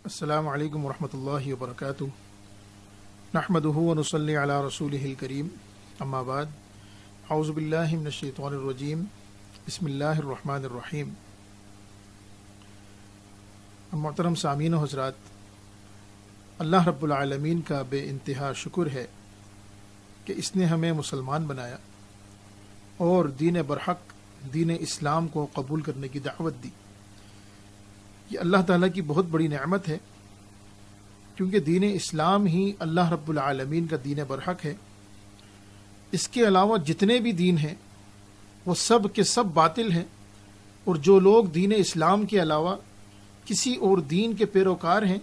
السلام علیکم ورحمۃ اللہ وبرکاتہ نحمدہ ونصلی علی رسولہ الکریم اما بعد اعوذ باللہ من الشیطان الرجیم بسم اللہ الرحمن الرحیم۔ محترم سامعین و حضرات، اللہ رب العالمین کا بے انتہا شکر ہے کہ اس نے ہمیں مسلمان بنایا اور دین برحق دین اسلام کو قبول کرنے کی دعوت دی۔ یہ اللہ تعالیٰ کی بہت بڑی نعمت ہے، کیونکہ دین اسلام ہی اللہ رب العالمین کا دین برحق ہے۔ اس کے علاوہ جتنے بھی دین ہیں وہ سب کے سب باطل ہیں، اور جو لوگ دین اسلام کے علاوہ کسی اور دین کے پیروکار ہیں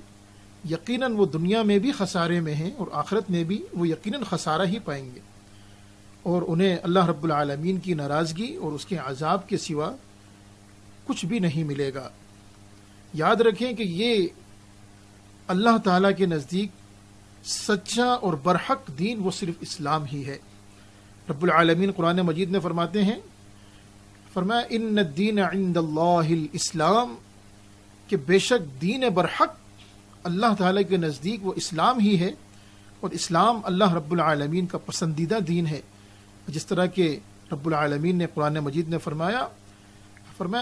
یقیناً وہ دنیا میں بھی خسارے میں ہیں اور آخرت میں بھی وہ یقیناً خسارہ ہی پائیں گے، اور انہیں اللہ رب العالمین کی ناراضگی اور اس کے عذاب کے سوا کچھ بھی نہیں ملے گا۔ یاد رکھیں کہ یہ اللہ تعالیٰ کے نزدیک سچا اور برحق دین وہ صرف اسلام ہی ہے۔ رب العالمین قرآن مجید میں فرماتے ہیں، فرمایا ان الدین عند اللہ الاسلام، کہ بے شک دین برحق اللہ تعالیٰ کے نزدیک وہ اسلام ہی ہے، اور اسلام اللہ رب العالمین کا پسندیدہ دین ہے۔ جس طرح کہ رب العالمین نے قرآن مجید میں فرمایا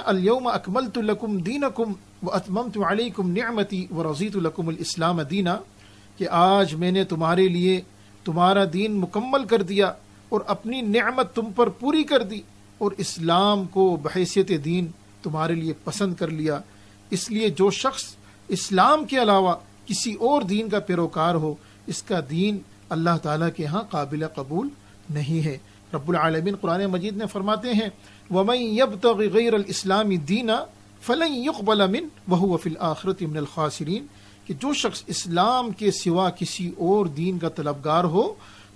الیوم اکملت لکم دینکم واتممت علیکم نعمتی ورضیت لکم الاسلام دینا، کہ آج میں نے تمہارے لیے تمہارا دین مکمل کر دیا اور اپنی نعمت تم پر پوری کر دی، اور اسلام کو بحیثیت دین تمہارے لیے پسند کر لیا۔ اس لیے جو شخص اسلام کے علاوہ کسی اور دین کا پیروکار ہو، اس کا دین اللہ تعالیٰ کے ہاں قابل قبول نہیں ہے۔ رب العالمین قرآن مجید میں فرماتے ہیں وَمَن يَبْتَغِ غَيْرَ الْإِسْلَامِ دِينًا فَلَن يُقْبَلَ مِنْهُ وَهُوَ فِي الْآخِرَةِ مِنَ الْخَاسِرِينَ، کہ جو شخص اسلام کے سوا کسی اور دین کا طلبگار ہو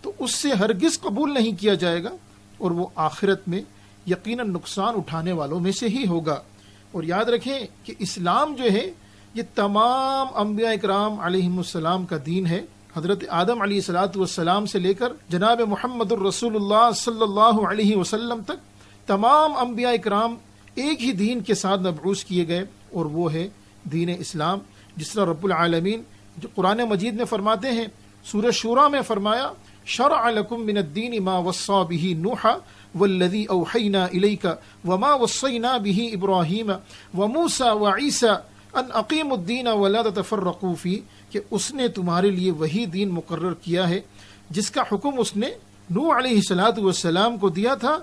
تو اس سے ہرگز قبول نہیں کیا جائے گا، اور وہ آخرت میں یقیناً نقصان اٹھانے والوں میں سے ہی ہوگا۔ اور یاد رکھیں کہ اسلام جو ہے یہ تمام انبیاء اکرام علیہم السلام کا دین ہے۔ حضرت آدم علیہ السلام سے لے کر جناب محمد الرسول اللہ صلی اللہ علیہ وسلم تک تمام انبیاء اکرام ایک ہی دین کے ساتھ مبعوث کیے گئے، اور وہ ہے دین اسلام۔ جس طرح رب العالمین جو قرآن مجید میں فرماتے ہیں، سورہ شورى میں فرمایا شرع لکم من الدین ما وصى به نوحا والذی اوحینا الیک وما وصینا به ابراہیم وموسیٰ وعیسیٰ ان اقیموا الدین ولا تتفرقوا فیہ، کہ اس نے تمہارے لیے وہی دین مقرر کیا ہے جس کا حکم اس نے نوح علیہ السلام کو دیا تھا،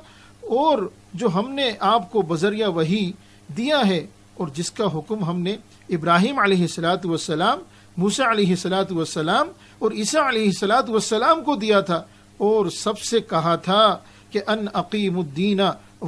اور جو ہم نے آپ کو بذریعہ وحی دیا ہے، اور جس کا حکم ہم نے ابراہیم علیہ السلام، موسیٰ علیہ السلام اور عیسیٰ علیہ السلام کو دیا تھا، اور سب سے کہا تھا کہ ان اقیم الدین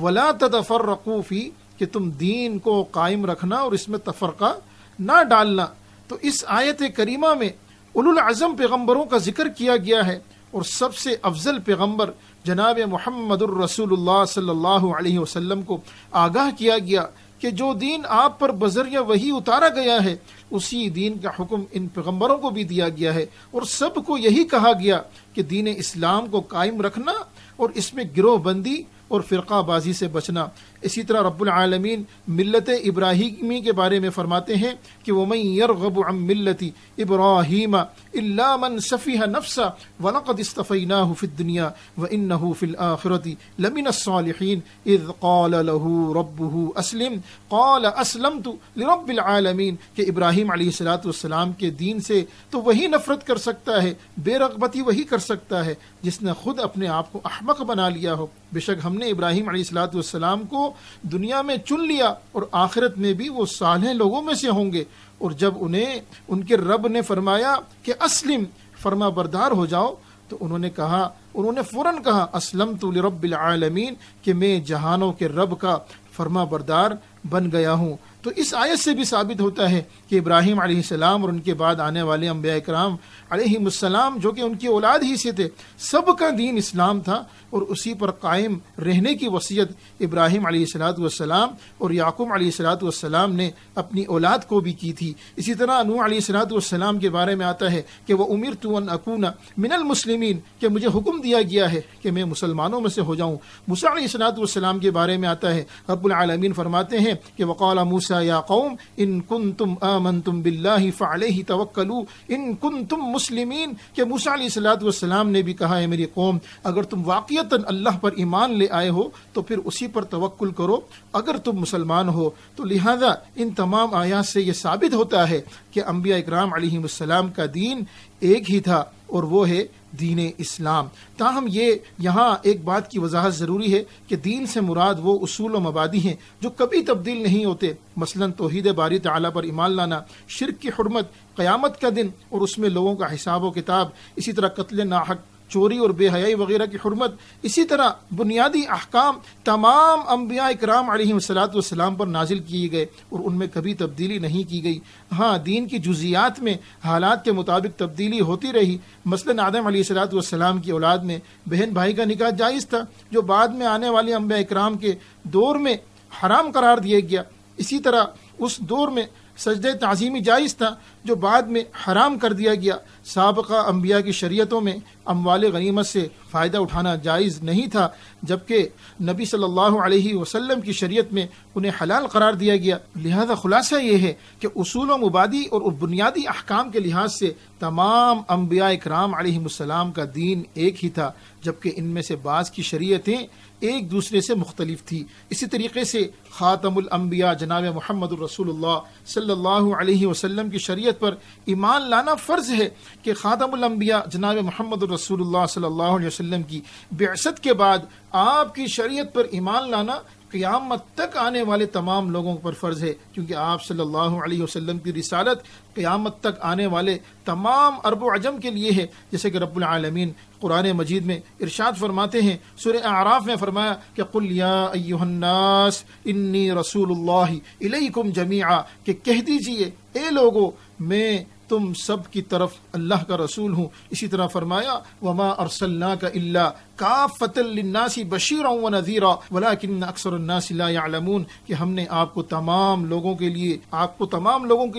ولا تتفرقوا فی، کہ تم دین کو قائم رکھنا اور اس میں تفرقہ نہ ڈالنا۔ تو اس آیت کریمہ میں اولو العزم پیغمبروں کا ذکر کیا گیا ہے، اور سب سے افضل پیغمبر جناب محمد الرسول اللہ صلی اللہ علیہ وسلم کو آگاہ کیا گیا کہ جو دین آپ پر بذریعہ وحی اتارا گیا ہے اسی دین کا حکم ان پیغمبروں کو بھی دیا گیا ہے، اور سب کو یہی کہا گیا کہ دین اسلام کو قائم رکھنا اور اس میں گروہ بندی اور فرقہ بازی سے بچنا۔ اسی طرح رب العالمین ملت ابراہیمی کے بارے میں فرماتے ہیں کہ وَمَن يَرْغَبُ عَن مِّلَّةِ إِبْرَاهِيمَ إِلَّا مَن سَفِهَ نَفْسَهُ وَلَقَدِ اصْطَفَيْنَاهُ فِي الدُّنْيَا وَإِنَّهُ فِي الْآخِرَةِ لَمِنَ الصَّالِحِينَ إِذْ قَالَ لَهُ رَبُّهُ أَسْلِمْ قَالَ أَسْلَمْتُ لِرَبِّ الْعَالَمِينَ، کہ ابراہیم علیہ السلام کے دین سے تو وہی نفرت کر سکتا ہے، بے رغبتی وہی کر سکتا ہے جس نے خود اپنے آپ کو احمق بنا لیا ہو۔ بے شک ہم نے ابراہیم علیہ السلام کو دنیا میں چن لیا، اور آخرت میں بھی وہ صالح لوگوں میں سے ہوں گے۔ اور جب انہیں ان کے رب نے فرمایا کہ اسلم، فرما بردار ہو جاؤ، تو انہوں نے فوراً کہا اسلمت لرب العالمین، کہ میں جہانوں کے رب کا فرما بردار بن گیا ہوں۔ تو اس آیت سے بھی ثابت ہوتا ہے کہ ابراہیم علیہ السلام اور ان کے بعد آنے والے انبیاء کرام علیہ السلام جو کہ ان کی اولاد ہی سے تھے، سب کا دین اسلام تھا، اور اسی پر قائم رہنے کی وصیت ابراہیم علیہ السلام اور یعقوب علیہ السلام نے اپنی اولاد کو بھی کی تھی۔ اسی طرح نوح علیہ السلام کے بارے میں آتا ہے کہ وَأُمِرْتُ أَنْ أَكُونَ مِنَ الْمُسْلِمِينَ، کہ مجھے حکم دیا گیا ہے کہ میں مسلمانوں میں سے ہو جاؤں۔ موسیٰ علیہ السلام کے بارے میں آتا ہے، رب العالمین فرماتے ہیں کہ وَقَالَ مُوسَىٰ موسیٰ یا قوم ان کنتم آمنتم باللہ فعلیہ توکلوا ان کنتم مسلمین، کہ موسیٰ علیہ السلام نے بھی کہا ہے میری قوم اگر تم واقعتاً اللہ پر ایمان لے آئے ہو تو پھر اسی پر توکل کرو اگر تم مسلمان ہو۔ تو لہذا ان تمام آیات سے یہ ثابت ہوتا ہے کہ انبیاء اکرام علیہم السلام کا دین ایک ہی تھا اور وہ ہے دین اسلام۔ تاہم یہ یہاں ایک بات کی وضاحت ضروری ہے کہ دین سے مراد وہ اصول و مبادی ہیں جو کبھی تبدیل نہیں ہوتے، مثلا توحید باری تعالیٰ پر ایمان لانا، شرک کی حرمت، قیامت کا دن اور اس میں لوگوں کا حساب و کتاب، اسی طرح قتل ناحق، چوری اور بے حیائی وغیرہ کی حرمت، اسی طرح بنیادی احکام تمام انبیاء اکرام علیہم السلام پر نازل کیے گئے اور ان میں کبھی تبدیلی نہیں کی گئی۔ ہاں دین کی جزیات میں حالات کے مطابق تبدیلی ہوتی رہی، مثلا آدم علیہ السلام کی اولاد میں بہن بھائی کا نکاح جائز تھا جو بعد میں آنے والے انبیاء اکرام کے دور میں حرام قرار دیا گیا، اسی طرح اس دور میں سجدہ تعظیمی جائز تھا جو بعد میں حرام کر دیا گیا۔ سابقہ انبیاء کی شریعتوں میں اموال غنیمت سے فائدہ اٹھانا جائز نہیں تھا، جبکہ نبی صلی اللہ علیہ وسلم کی شریعت میں انہیں حلال قرار دیا گیا۔ لہذا خلاصہ یہ ہے کہ اصول و مبادی اور بنیادی احکام کے لحاظ سے تمام انبیاء اکرام علیہم السلام کا دین ایک ہی تھا، جبکہ ان میں سے بعض کی شریعتیں ایک دوسرے سے مختلف تھی۔ اسی طریقے سے خاتم الانبیاء جناب محمد الرسول اللہ صلی اللہ علیہ وسلم کی شریعت پر ایمان لانا فرض ہے کہ خاتم الانبیاء جناب محمد الرسول اللہ صلی اللہ علیہ وسلم کی بعثت کے بعد آپ کی شریعت پر ایمان لانا قیامت تک آنے والے تمام لوگوں پر فرض ہے، کیونکہ آپ صلی اللہ علیہ وسلم کی رسالت قیامت تک آنے والے تمام عرب و عجم کے لیے ہے، جیسے کہ رب العالمین قرآن مجید میں ارشاد فرماتے ہیں، سورہ اعراف میں فرمایا کہ قل یا ایھا الناس انی رسول اللہ الیکم جمیعا، کہ کہہ دیجئے اے لوگو میں تم سب کی طرف اللہ کا رسول ہوں۔ اسی طرح فرمایا وما ارسلناک الا کافۃ للناس بشیرا ونذیرا ولکن اکثر الناس لا یعلمون، کہ ہم نے آپ کو تمام لوگوں کے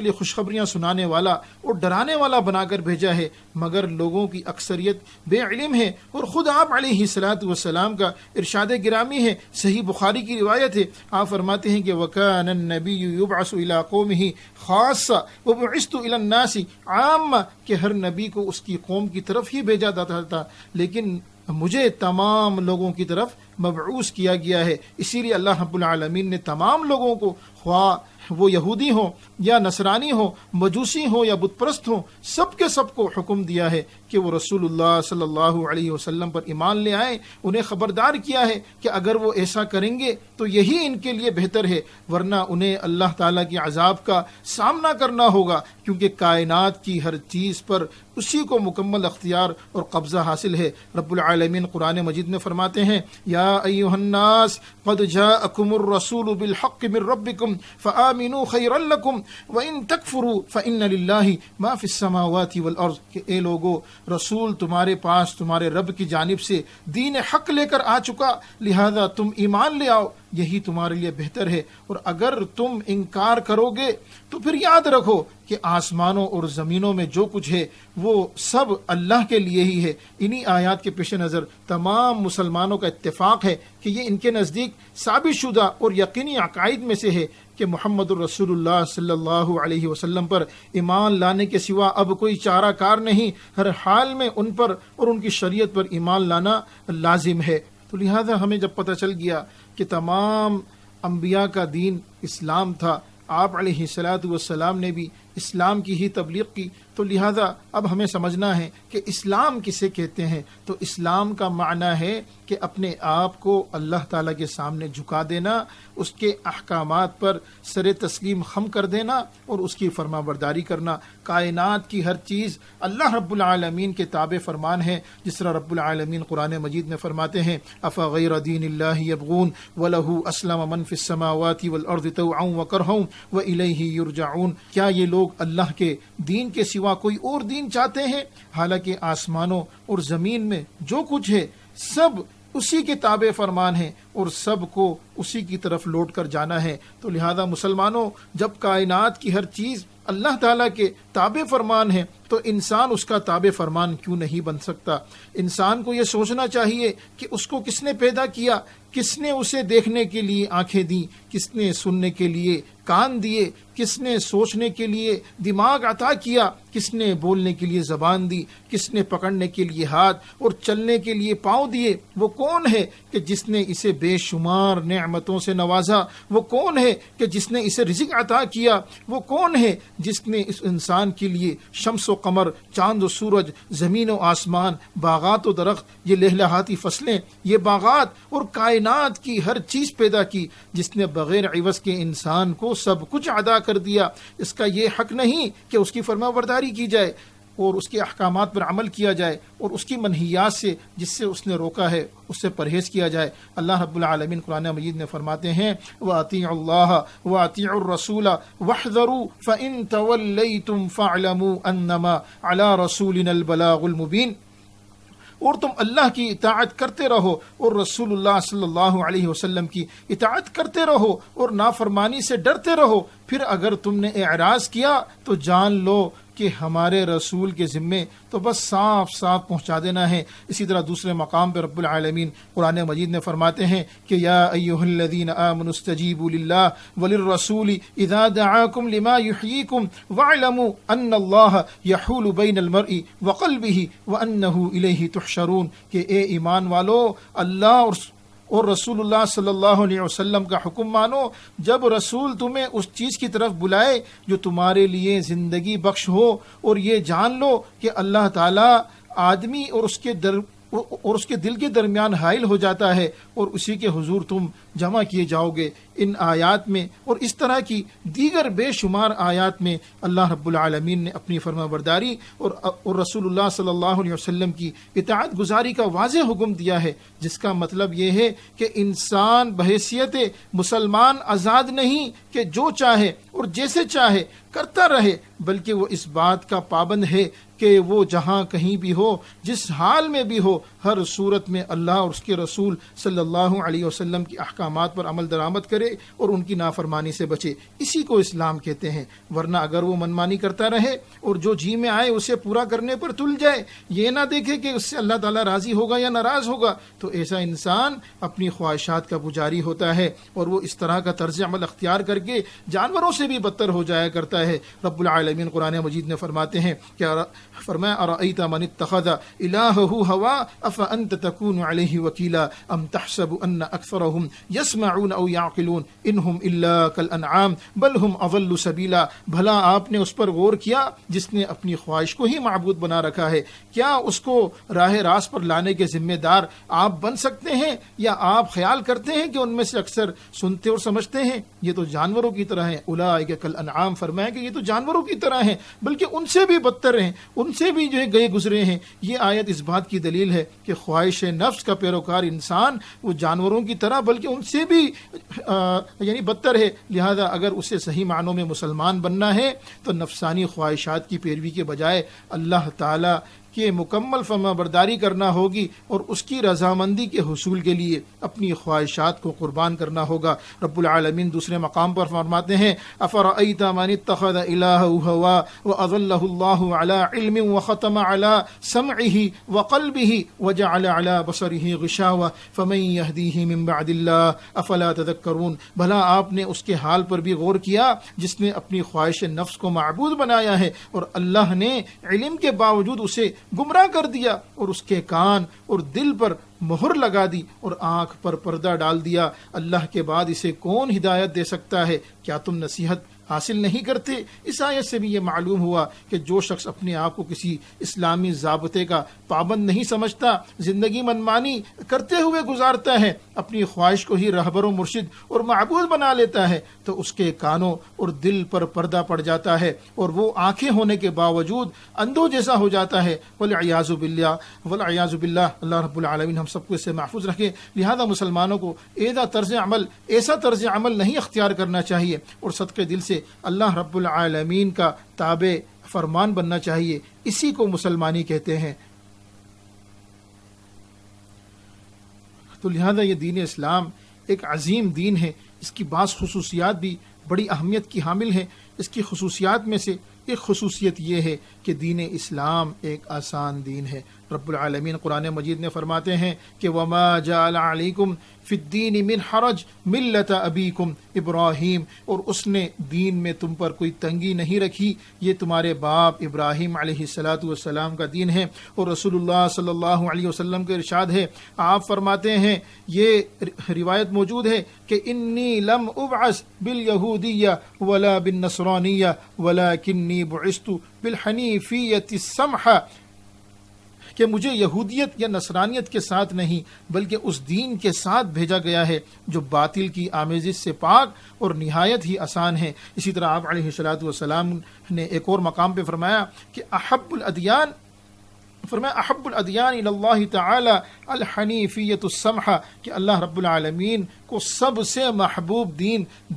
لیے خوشخبریاں سنانے والا اور ڈرانے والا بنا کر بھیجا ہے، مگر لوگوں کی اکثریت بے علم ہے۔ اور خود آپ علیہ الصلاۃ والسلام کا ارشاد گرامی ہے، صحیح بخاری کی روایت ہے، آپ فرماتے ہیں کہ وکان النبی یبعث الی قومہ خاصہ وبعثت الی الناس عامہ، کہ ہر نبی کو اس کی قوم کی طرف ہی بھیجا جاتا تھا لیکن مجھے تمام لوگوں کی طرف مبعوث کیا گیا ہے۔ اسی لیے اللہ رب العالمین نے تمام لوگوں کو، خواہ وہ یہودی ہوں یا نصرانی ہوں، مجوسی ہوں یا بت پرست ہوں، سب کے سب کو حکم دیا ہے کہ وہ رسول اللہ صلی اللہ علیہ وسلم پر ایمان لے آئیں۔ انہیں خبردار کیا ہے کہ اگر وہ ایسا کریں گے تو یہی ان کے لیے بہتر ہے، ورنہ انہیں اللہ تعالیٰ کے عذاب کا سامنا کرنا ہوگا، کیونکہ کائنات کی ہر چیز پر اسی کو مکمل اختیار اور قبضہ حاصل ہے۔ رب العالمین قرآن مجید میں فرماتے ہیں یا ایھا الناس قد جاءکم الرسول بالحق من ربکم فآمنوا خیرا لکم وان تکفروا فإن للہ ما فی السماوات والارض، کہ اے لوگو رسول تمہارے پاس تمہارے رب کی جانب سے دین حق لے کر آ چکا، لہذا تم ایمان لے آؤ، یہی تمہارے لیے بہتر ہے، اور اگر تم انکار کرو گے تو پھر یاد رکھو کہ آسمانوں اور زمینوں میں جو کچھ ہے وہ سب اللہ کے لیے ہی ہے۔ انہی آیات کے پیش نظر تمام مسلمانوں کا اتفاق ہے کہ یہ ان کے نزدیک ثابت شدہ اور یقینی عقائد میں سے ہے کہ محمد الرسول اللہ صلی اللہ علیہ وسلم پر ایمان لانے کے سوا اب کوئی چارہ کار نہیں، ہر حال میں ان پر اور ان کی شریعت پر ایمان لانا لازم ہے۔ تو لہذا ہمیں جب پتہ چل گیا کہ تمام انبیاء کا دین اسلام تھا، آپ علیہ الصلاۃ والسلام نے بھی اسلام کی ہی تبلیغ کی، تو لہذا اب ہمیں سمجھنا ہے کہ اسلام کسے کہتے ہیں۔ تو اسلام کا معنی ہے کہ اپنے آپ کو اللہ تعالیٰ کے سامنے جھکا دینا، اس کے احکامات پر سر تسلیم خم کر دینا اور اس کی فرما برداری کرنا۔ کائنات کی ہر چیز اللہ رب العالمین کے تابع فرمان ہے، جس طرح رب العالمین قرآن مجید میں فرماتے ہیں افغیر دین اللہ یبغون وَلَهُ أَسْلَمَ مَنْ فِي السَّمَاوَاتِ وَالْأَرْضِ طَوْعًا وَكَرْهًا وَإِلَيْهِ يُرْجَعُونَ، کیا یہ لوگ اللہ کے دین کے سوا کوئی اور دین چاہتے ہیں، حالانکہ آسمانوں اور زمین میں جو کچھ ہے سب اسی کے تابع فرمان ہیں اور سب کو اسی کی طرف لوٹ کر جانا ہے۔ تو لہذا مسلمانوں، جب کائنات کی ہر چیز اللہ تعالیٰ کے تابع فرمان ہے تو انسان اس کا تابع فرمان کیوں نہیں بن سکتا؟ انسان کو یہ سوچنا چاہیے کہ اس کو کس نے پیدا کیا، کس نے اسے دیکھنے کے لیے آنکھیں دیں، کس نے سننے کے لیے کان دیے، کس نے سوچنے کے لیے دماغ عطا کیا، کس نے بولنے کے لیے زبان دی، کس نے پکڑنے کے لیے ہاتھ اور چلنے کے لیے پاؤں دیے۔ وہ کون ہے کہ جس نے اسے بے شمار نعمتوں سے نوازا؟ وہ کون ہے کہ جس نے اسے رزق عطا کیا؟ وہ کون ہے جس نے اس انسان کے لیے شمس و قمر، چاند و سورج، زمین و آسمان، باغات و درخت، یہ لہلہاتی فصلیں، یہ باغات اور کائنات کی ہر چیز پیدا کی، جس نے بغیر عوض کے انسان کو سب کچھ عطا کر دیا؟ اس کا یہ حق نہیں کہ اس کی فرما برداری کی جائے اور اس کے احکامات پر عمل کیا جائے اور اس کی منہیات سے جس سے اس نے روکا ہے اس سے پرہیز کیا جائے۔ اللہ رب العالمین قرآن مجید میں فرماتے ہیں وَأَطِيعُوا اللَّهَ وَأَطِيعُوا الرَّسُولَ وَاحْذَرُوا فَإِن تَوَلَّيْتُمْ فَاعْلَمُوا أَنَّمَا عَلَى رَسُولِنَا الْبَلَاغُ الْمُبِينُ، اور تم اللہ کی اطاعت کرتے رہو اور رسول اللہ صلی اللہ علیہ وسلم کی اطاعت کرتے رہو اور نافرمانی سے ڈرتے رہو۔ پھر اگر تم نے اعراض کیا تو جان لو کہ ہمارے رسول کے ذمے تو بس صاف صاف پہنچا دینا ہے۔ اسی طرح دوسرے مقام پہ رب العالمین قرآن مجید میں فرماتے ہیں کہ یا ایھا الذین آمنوا استجیبوا للہ وللرسول اذا دعاکم لما یحییکم واعلموا ان اللہ یحول بین المرء وقلبہ وانہ الیہ تحشرون، کہ اے ایمان والو، اللہ اور رسول اللہ صلی اللہ علیہ وسلم کا حکم مانو۔ جب رسول تمہیں اس چیز کی طرف بلائے جو تمہارے لیے زندگی بخش ہو، اور یہ جان لو کہ اللہ تعالی آدمی اور اس کے دل کے درمیان حائل ہو جاتا ہے اور اسی کے حضور تم جمع کیے جاؤ گے۔ ان آیات میں اور اس طرح کی دیگر بے شمار آیات میں اللہ رب العالمین نے اپنی فرما برداری اور رسول اللہ صلی اللہ علیہ وسلم کی اطاعت گزاری کا واضح حکم دیا ہے، جس کا مطلب یہ ہے کہ انسان بحیثیت مسلمان آزاد نہیں کہ جو چاہے اور جیسے چاہے کرتا رہے، بلکہ وہ اس بات کا پابند ہے کہ وہ جہاں کہیں بھی ہو، جس حال میں بھی ہو، ہر صورت میں اللہ اور اس کے رسول صلی اللہ علیہ وسلم کی احکامات پر عمل درآمد کرے اور ان کی نافرمانی سے بچے۔ اسی کو اسلام کہتے ہیں۔ ورنہ اگر وہ منمانی کرتا رہے اور جو جی میں آئے اسے پورا کرنے پر تل جائے، یہ نہ دیکھے کہ اس سے اللہ تعالیٰ راضی ہوگا یا ناراض ہوگا، تو ایسا انسان اپنی خواہشات کا پجاری ہوتا ہے اور وہ اس طرح کا طرز عمل اختیار کر کے جانوروں سے بھی بدتر ہو جایا کرتا ہے۔ رب العالمین قرآن مجید میں فرماتے ہیں کہ فرمایا ارأیت من اتخذ الہہ ہوا افانت تکون علیہ وکیلا ام تحسب ان اکثرهم یسمعون او یعقلون انہم الا کالانعام بل ہم اضل سبیلا۔ بھلا آپ نے اس پر غور کیا جس نے اپنی خواہش کو ہی معبود بنا رکھا ہے؟ کیا اس کو راہ راست پر لانے کے ذمہ دار آپ بن سکتے ہیں، یا آپ خیال کرتے ہیں کہ ان میں سے اکثر سنتے اور سمجھتے ہیں؟ یہ تو جانوروں کی طرح ہیں۔ اولئک کالانعام، فرمایا کہ یہ تو جانوروں کی طرح ہیں، بلکہ ان سے بھی بدتر ہیں، ان سے بھی جو ہے گئے گزرے ہیں۔ یہ آیت اس بات کی دلیل ہے کہ خواہش نفس کا پیروکار انسان وہ جانوروں کی طرح بلکہ ان سے بھی یعنی بدتر ہے۔ لہذا اگر اسے صحیح معنوں میں مسلمان بننا ہے تو نفسانی خواہشات کی پیروی کے بجائے اللہ تعالی کہ مکمل فرما برداری کرنا ہوگی اور اس کی رضامندی کے حصول کے لیے اپنی خواہشات کو قربان کرنا ہوگا۔ رب العالمین دوسرے مقام پر فرماتے ہیں افرأیت من اتخذ الہہ ہوا واضلہ اللہ علی علم وختم علی سمعہ وقلبہ وجعل علی بصرہ غشاوہ فمن یہدیہ من بعد اللہ افلا تذکرون۔ بھلا آپ نے اس کے حال پر بھی غور کیا جس نے اپنی خواہش نفس کو معبود بنایا ہے اور اللہ نے علم کے باوجود اسے گمراہ کر دیا اور اس کے کان اور دل پر مہر لگا دی اور آنکھ پر پردہ ڈال دیا۔ اللہ کے بعد اسے کون ہدایت دے سکتا ہے؟ کیا تم نصیحت حاصل نہیں کرتے؟ اس آیت سے بھی یہ معلوم ہوا کہ جو شخص اپنے آپ کو کسی اسلامی ضابطے کا پابند نہیں سمجھتا، زندگی منمانی کرتے ہوئے گزارتا ہے، اپنی خواہش کو ہی رہبر و مرشد اور معبود بنا لیتا ہے، تو اس کے کانوں اور دل پر پردہ پڑ جاتا ہے اور وہ آنکھیں ہونے کے باوجود اندھوں جیسا ہو جاتا ہے۔ والعیاذ باللہ والعیاذ باللہ، اللہ رب العالمین ہم سب کو اس سے محفوظ رکھے۔ لہذا مسلمانوں کو ایسا طرز عمل نہیں اختیار کرنا چاہیے اور صدقے دل سے اللہ رب العالمین کا تابع فرمان بننا چاہیے۔ اسی کو مسلمانی کہتے ہیں۔ تو لہذا یہ دین اسلام ایک عظیم دین ہے، اس کی بعض خصوصیات بھی بڑی اہمیت کی حامل ہیں۔ اس کی خصوصیات میں سے ایک خصوصیت یہ ہے کہ دین اسلام ایک آسان دین ہے۔ رب العالمین قرآن مجید میں فرماتے ہیں کہ وَمَا جَعَلَ عَلَيْكُمْ فِي الدِّينِ مِنْ حَرَجٍ مِلَّةَ أَبِيكُمْ ابراہیم، اور اس نے دین میں تم پر کوئی تنگی نہیں رکھی، یہ تمہارے باپ ابراہیم علیہ السلام کا دین ہے۔ اور رسول اللہ صلی اللہ علیہ وسلم کا ارشاد ہے، آپ فرماتے ہیں، یہ روایت موجود ہے کہ انی لم ابعث بالیہودیہ ولا بالنصرانیہ ولکنی بعثت بالحنیفیۃ السمحہ، کہ مجھے یہودیت یا نصرانیت کے ساتھ نہیں بلکہ اس دین کے ساتھ بھیجا گیا ہے جو باطل کی آمیزش سے پاک اور نہایت ہی آسان ہے۔ اسی طرح آپ علیہ الصلوۃ والسلام نے ایک اور مقام پہ فرمایا کہ احب الادیان الی اللہ تعالی الحنیفیۃ السمحہ، کہ اللہ رب العالمین کو سب سے محبوب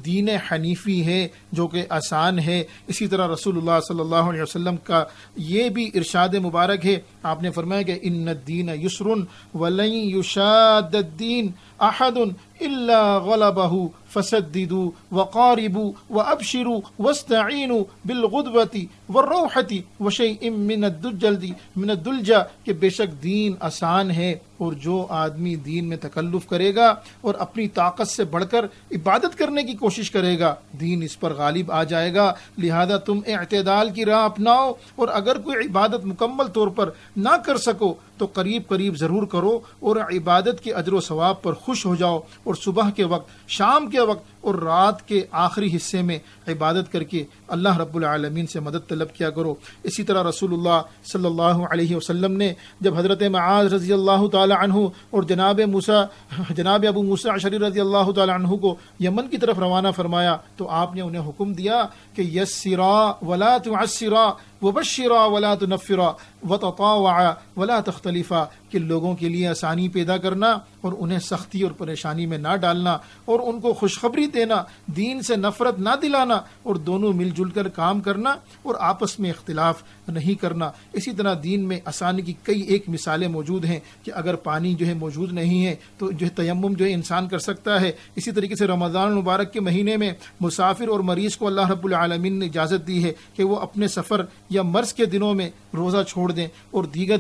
دین حنیفی ہے جو کہ آسان ہے۔ اسی طرح رسول اللہ صلی اللہ علیہ وسلم کا یہ بھی ارشاد مبارک ہے، آپ نے فرمایا کہ ان الدین یسر ولن یشاد الدین احد الا غلبہ فسددوا وقاربوا وابشروا واستعینوا بالغدوۃ والروحۃ وشیء من الدلجہ، کہ بے شک دین آسان ہے، اور جو آدمی دین میں تکلف کرے گا اور اپنی طاقت سے بڑھ کر عبادت کرنے کی کوشش کرے گا، دین اس پر غالب آ جائے گا۔ لہذا تم اعتدال کی راہ اپناؤ، اور اگر کوئی عبادت مکمل طور پر نہ کر سکو تو قریب قریب ضرور کرو، اور عبادت کے اجر و ثواب پر خوش ہو جاؤ، اور صبح کے وقت، شام کے وقت اور رات کے آخری حصے میں عبادت کر کے اللہ رب العالمین سے مدد طلب کیا کرو۔ اسی طرح رسول اللہ صلی اللہ علیہ وسلم نے جب حضرت معاذ رضی اللہ تعالی عنہ اور جناب ابو موسیٰ اشعری رضی اللہ تعالی عنہ کو یمن کی طرف روانہ فرمایا تو آپ نے انہیں حکم دیا کہ یسرا ولا تعسرا وبشرا ولا تنفرا وتطاوعا ولا تختلفا، کہ لوگوں کے لیے آسانی پیدا کرنا اور انہیں سختی اور پریشانی میں نہ ڈالنا، اور ان کو خوشخبری دینا، دین سے نفرت نہ دلانا، اور دونوں مل جل کر کام کرنا اور آپس میں اختلاف نہیں کرنا۔ اسی طرح دین میں آسانی کی کئی ایک مثالیں موجود ہیں کہ اگر پانی جو ہے موجود نہیں ہے تو جو ہے تیمم جو ہے انسان کر سکتا ہے۔ اسی طریقے سے رمضان المبارک کے مہینے میں مسافر اور مریض کو اللہ رب العالمین نے اجازت دی ہے کہ وہ اپنے سفر یا مرض کے دنوں میں روزہ چھوڑ دیں اور دیگر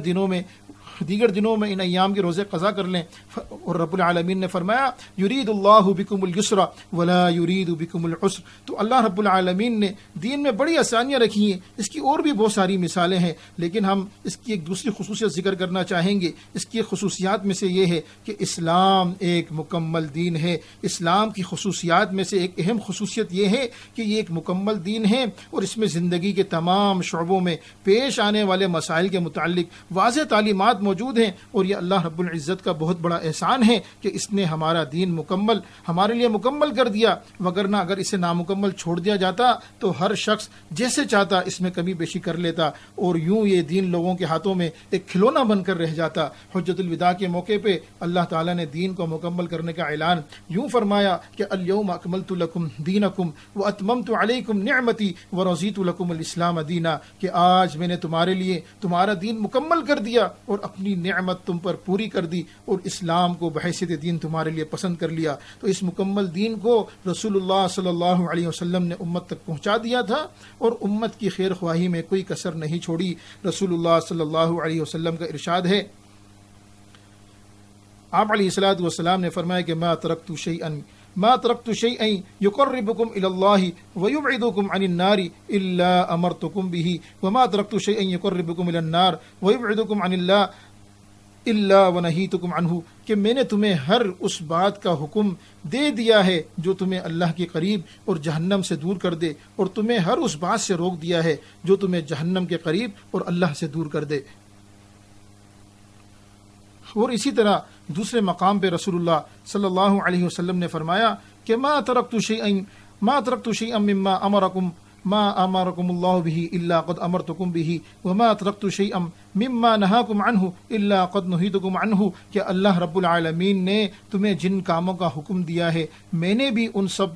دنوں میں ان ایام کے روزے قضا کر لیں۔ اور رب العالمین نے فرمایا یرید اللہ بکم الیسر ولا یرید بکم العسر، تو اللہ رب العالمین نے دین میں بڑی آسانیاں رکھی ہیں۔ اس کی اور بھی بہت ساری مثالیں ہیں، لیکن ہم اس کی ایک دوسری خصوصیت ذکر کرنا چاہیں گے۔ اس کی خصوصیات میں سے یہ ہے کہ اسلام ایک مکمل دین ہے۔ اسلام کی خصوصیات میں سے ایک اہم خصوصیت یہ ہے کہ یہ ایک مکمل دین ہے، اور اس میں زندگی کے تمام شعبوں میں پیش آنے والے مسائل کے متعلق واضح تعلیمات موجود ہیں، اور یہ اللہ رب العزت کا بہت بڑا احسان ہے کہ اس نے ہمارا دین ہمارے لیے مکمل کر دیا، وگرنہ اگر اسے نامکمل چھوڑ دیا جاتا تو ہر شخص جیسے چاہتا اس میں کمی بیشی کر لیتا، اور یوں یہ دین لوگوں کے ہاتھوں میں ایک کھلونا بن کر رہ جاتا۔ حجت الوداع کے موقع پہ اللہ تعالیٰ نے دین کو مکمل کرنے کا اعلان یوں فرمایا کہ الیوم اکملت لکم دینکم واتممت علیکم نعمتی ورضیت لکم الاسلام دینا، کہ آج میں نے تمہارے لیے تمہارا دین مکمل کر دیا اور اپنی نعمت تم پر پوری کر دی، اور اسلام کو بحیثیت دین تمہارے لیے پسند کر لیا۔ تو اس مکمل دین کو رسول اللہ صلی اللہ علیہ وسلم نے امت تک پہنچا دیا تھا، اور امت کی خیر خواہی میں کوئی کسر نہیں چھوڑی۔ رسول اللہ صلی اللہ علیہ وسلم کا ارشاد ہے، آپ علیہ الصلوۃ والسلام نے فرمایا کہ ما ترکت شیئا یقربکم الی اللہ ویبعدکم عن النار الا امرتکم به وما ترکت شیئا یقربکم الی النار ویبعدکم عن اللہ الا ونہیتکم عنہ، کہ میں نے تمہیں ہر اس بات کا حکم دے دیا ہے جو تمہیں اللہ کے قریب اور جہنم سے دور کر دے، اور تمہیں ہر اس بات سے روک دیا ہے جو تمہیں جہنم کے قریب اور اللہ سے دور کر دے۔ اور اسی طرح دوسرے مقام پہ رسول اللہ صلی اللہ علیہ وسلم نے فرمایا کہ ما ترکت شیئا مما امرکم اللہ به الا قد امرتکم به وما ترکت شیئا مما نہاکم عنہ الا قد نہیتکم عنہ، کہ اللہ رب العالمین نے تمہیں جن کاموں کا حکم دیا ہے میں نے بھی ان سب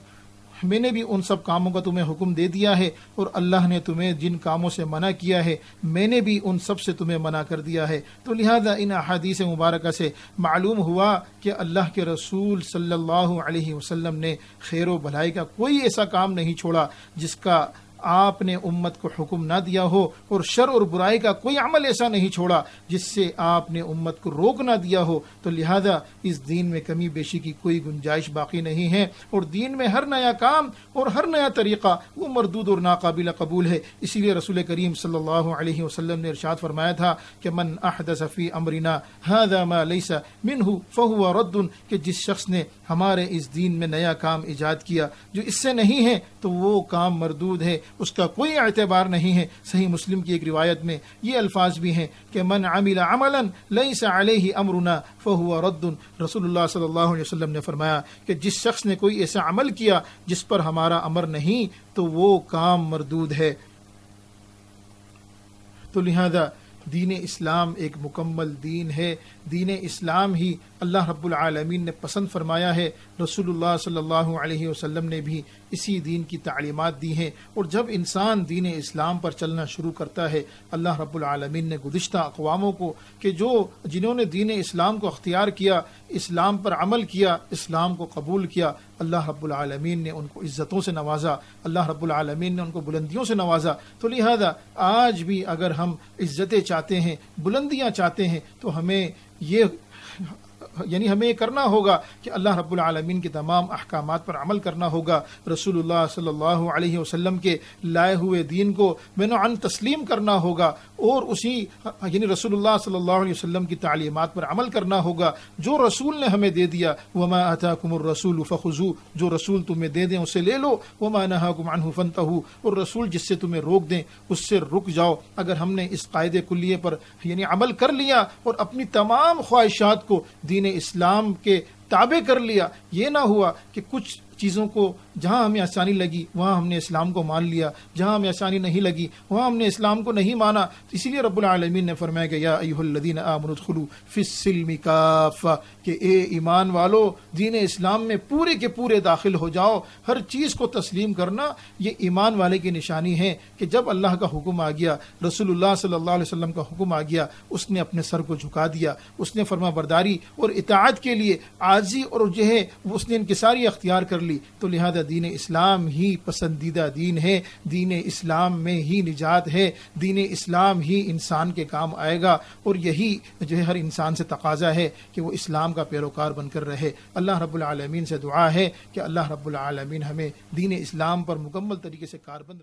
میں نے بھی ان سب کاموں کا تمہیں حکم دے دیا ہے، اور اللہ نے تمہیں جن کاموں سے منع کیا ہے میں نے بھی ان سب سے تمہیں منع کر دیا ہے۔ تو لہذا ان احادیث مبارکہ سے معلوم ہوا کہ اللہ کے رسول صلی اللہ علیہ وسلم نے خیر و بھلائی کا کوئی ایسا کام نہیں چھوڑا جس کا آپ نے امت کو حکم نہ دیا ہو، اور شر اور برائی کا کوئی عمل ایسا نہیں چھوڑا جس سے آپ نے امت کو روک نہ دیا ہو۔ تو لہذا اس دین میں کمی بیشی کی کوئی گنجائش باقی نہیں ہے، اور دین میں ہر نیا کام اور ہر نیا طریقہ وہ مردود اور ناقابل قبول ہے۔ اسی لیے رسول کریم صلی اللہ علیہ وسلم نے ارشاد فرمایا تھا کہ من احدث فی امرنا ھذا ما لیس منہ فہو رد، کہ جس شخص نے ہمارے اس دین میں نیا کام ایجاد کیا جو اس سے نہیں ہے تو وہ کام مردود ہے، اس کا کوئی اعتبار نہیں ہے۔ صحیح مسلم کی ایک روایت میں یہ الفاظ بھی ہیں کہ من عمل عملا لیس علیہ امرنا فہو رد۔ رسول اللہ صلی اللہ علیہ وسلم نے فرمایا کہ جس شخص نے کوئی ایسا عمل کیا جس پر ہمارا امر نہیں تو وہ کام مردود ہے۔ تو لہذا دین اسلام ایک مکمل دین ہے، دین اسلام ہی اللہ رب العالمین نے پسند فرمایا ہے، رسول اللہ صلی اللہ علیہ وسلم نے بھی اسی دین کی تعلیمات دی ہیں۔ اور جب انسان دین اسلام پر چلنا شروع کرتا ہے، اللہ رب العالمین نے گزشتہ اقواموں کو کہ جنہوں نے دین اسلام کو اختیار کیا، اسلام پر عمل کیا، اسلام کو قبول کیا، اللہ رب العالمین نے ان کو عزتوں سے نوازا، اللہ رب العالمین نے ان کو بلندیوں سے نوازا۔ تو لہذا آج بھی اگر ہم عزتیں چاہتے ہیں، بلندیاں چاہتے ہیں، تو ہمیں یہ کرنا ہوگا کہ اللہ رب العالمین کے تمام احکامات پر عمل کرنا ہوگا، رسول اللہ صلی اللہ علیہ وسلم کے لائے ہوئے دین کو منعن تسلیم کرنا ہوگا، اور رسول اللہ صلی اللہ علیہ وسلم کی تعلیمات پر عمل کرنا ہوگا۔ جو رسول نے ہمیں دے دیا، وما آتاکم الرسول فخذوہ، جو رسول تمہیں دے دیں اسے لے لو، وما نہاکم عنہ فانتہوا، اور رسول جس سے تمہیں روک دیں اس سے رک جاؤ۔ اگر ہم نے اس قاعدے کلیے پر عمل کر لیا اور اپنی تمام خواہشات کو دین اسلام کے تابع کر لیا، یہ نہ ہوا کہ کچھ چیزوں کو جہاں ہمیں آسانی لگی وہاں ہم نے اسلام کو مان لیا، جہاں ہمیں آسانی نہیں لگی وہاں ہم نے اسلام کو نہیں مانا۔ اسی لیے رب العالمین نے فرمایا کہ یا ایھا الذین آمنوا ادخلوا فی السلم کافہ، کہ اے ایمان والو دین اسلام میں پورے کے پورے داخل ہو جاؤ۔ ہر چیز کو تسلیم کرنا یہ ایمان والے کی نشانی ہے کہ جب اللہ کا حکم آ گیا، رسول اللہ صلی اللہ علیہ وسلم کا حکم آ گیا، اس نے اپنے سر کو جھکا دیا، اس نے فرما برداری اور اطاعت کے لیے عاجزی اور اس نے انکساری اختیار کر لی۔ تو لہذا دین اسلام ہی پسندیدہ دین ہے، دین اسلام میں ہی نجات ہے، دین اسلام ہی انسان کے کام آئے گا، اور یہی ہر انسان سے تقاضا ہے کہ وہ اسلام کا پیروکار بن کر رہے۔ اللہ رب العالمین سے دعا ہے کہ اللہ رب العالمین ہمیں دین اسلام پر مکمل طریقے سے کاربند رہے۔